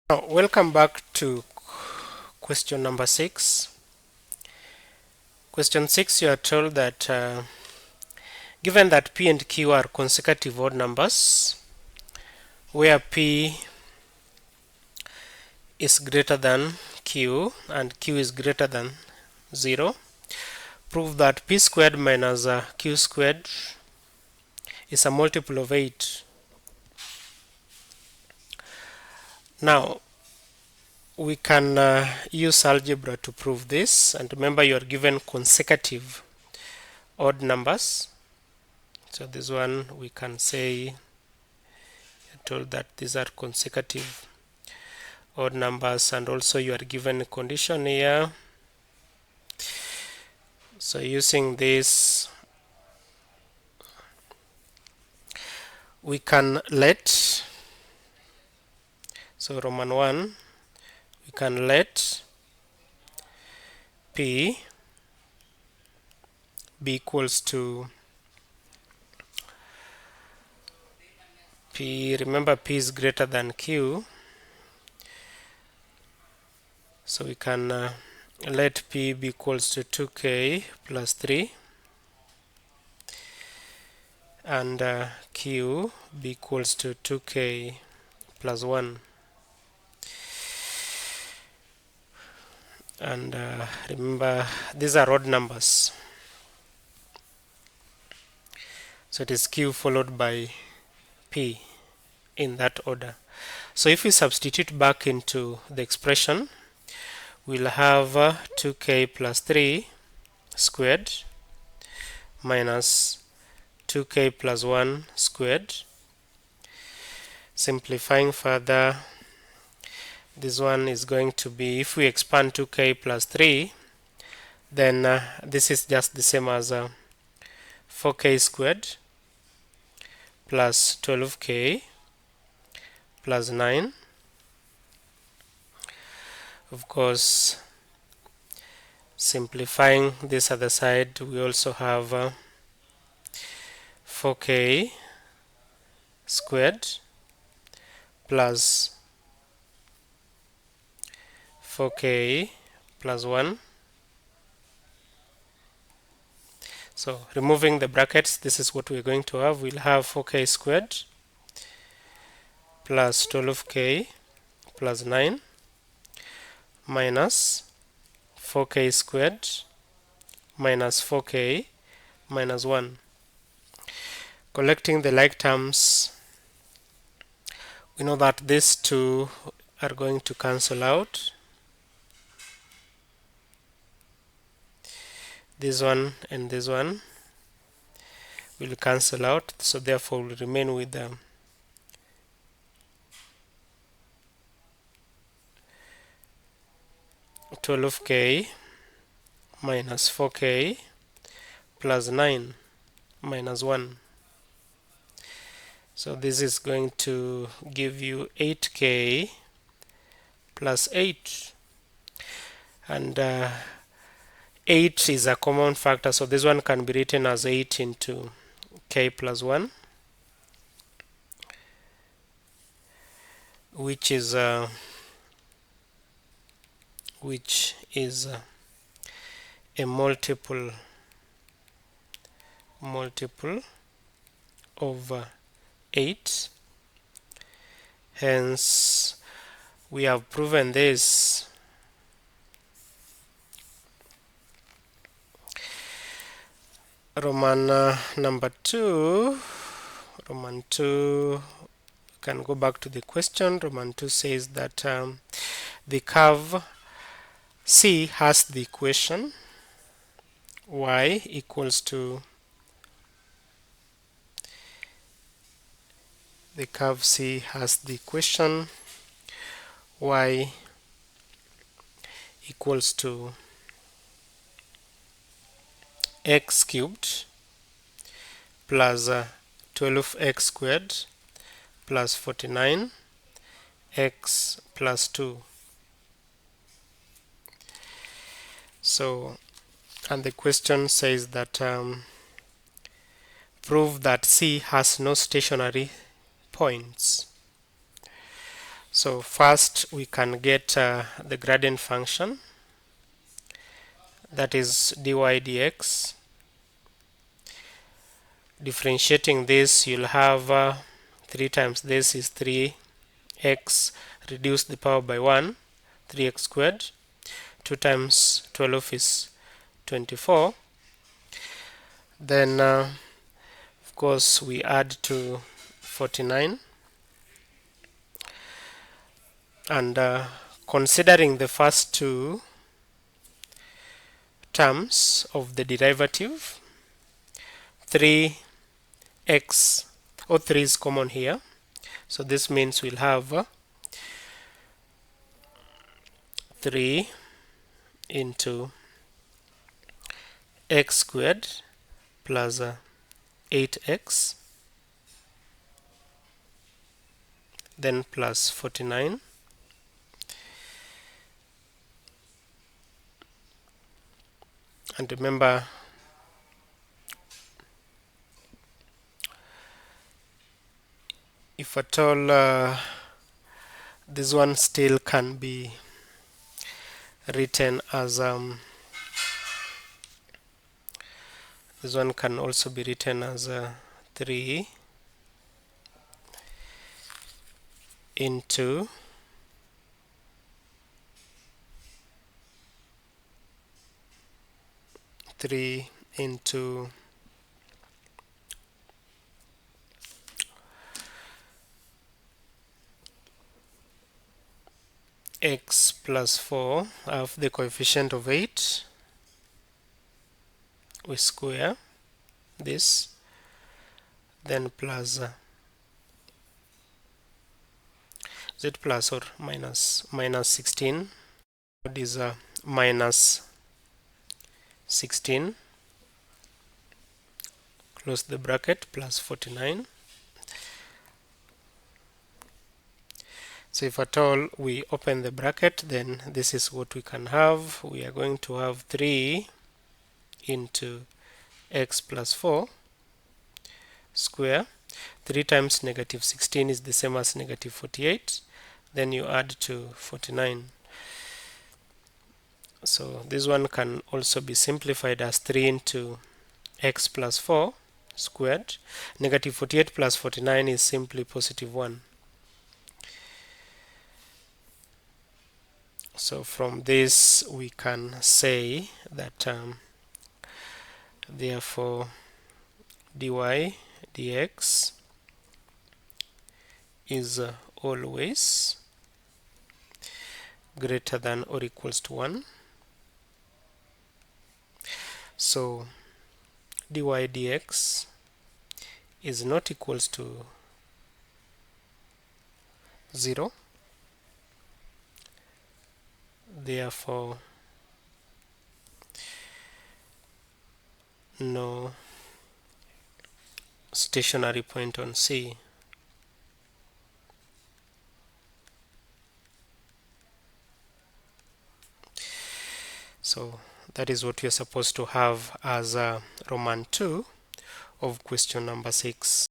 Now, welcome back to question number 6. Question 6, you are told that given that P and Q are consecutive odd numbers, where P is greater than Q and Q is greater than 0, prove that P squared minus Q squared is a multiple of 8. Now, we can use algebra to prove this, and remember you are given consecutive odd numbers. So this one we can say you're told that these are consecutive odd numbers, and also you are given a condition here. So using this, we can let, so Roman 1, we can let P be equals to P, remember P is greater than Q, so we can let P be equals to 2k plus 3 and Q be equals to 2k plus 1. And remember these are odd numbers, so it is Q followed by P in that order. So if we substitute back into the expression, we'll have 2k plus 3 squared minus 2k plus 1 squared. Simplifying further, this one is going to be, if we expand 2k plus 3, then this is just the same as 4k squared plus 12k plus 9. Of course, simplifying this other side, we also have 4k squared plus 4k plus 1. So removing the brackets, this is what we're going to have. We'll have 4k squared plus 12k plus 9 minus 4k squared minus 4k minus 1. Collecting the like terms, we know that these two are going to cancel out. This one and this one will cancel out, so therefore we'll remain with 12k minus 4k plus 9 minus 1. So this is going to give you 8k plus 8, and 8 is a common factor, so this one can be written as 8 into k plus 1, which is a multiple of 8. Hence we have proven this. Roman number 2, Roman 2, can go back to the question. Roman 2 says that the curve C has the equation y equals to, the curve C has the equation y equals to x cubed plus 12x squared plus 49x plus 2. So, and the question says that prove that C has no stationary points. So first we can get the gradient function, that is dy dx. Differentiating this, you'll have 3 times this is 3x, reduce the power by 1, 3x squared. 2 times 12 is 24. Then of course we add to 49, and considering the first two terms of the derivative, 3x, or 3 is common here, so this means we'll have 3 into x squared plus 8x, then plus 49, and remember if at all this one still can be written as this one can also be written as 3 into x plus 4. I have the coefficient of 8. We square this, then plus z plus or minus 16. What is minus 16, close the bracket, plus 49. So if at all we open the bracket, then this is what we can have. We are going to have 3 into x plus 4 square. 3 times negative 16 is the same as negative 48. Then you add to 49. So this one can also be simplified as 3 into x plus 4 squared. Negative 48 plus 49 is simply positive 1. So from this we can say that therefore dy dx is always greater than or equals to 1. So dy dx is not equals to 0. Therefore no stationary point on C. So that is what we are supposed to have as Roman 2 of question number 6.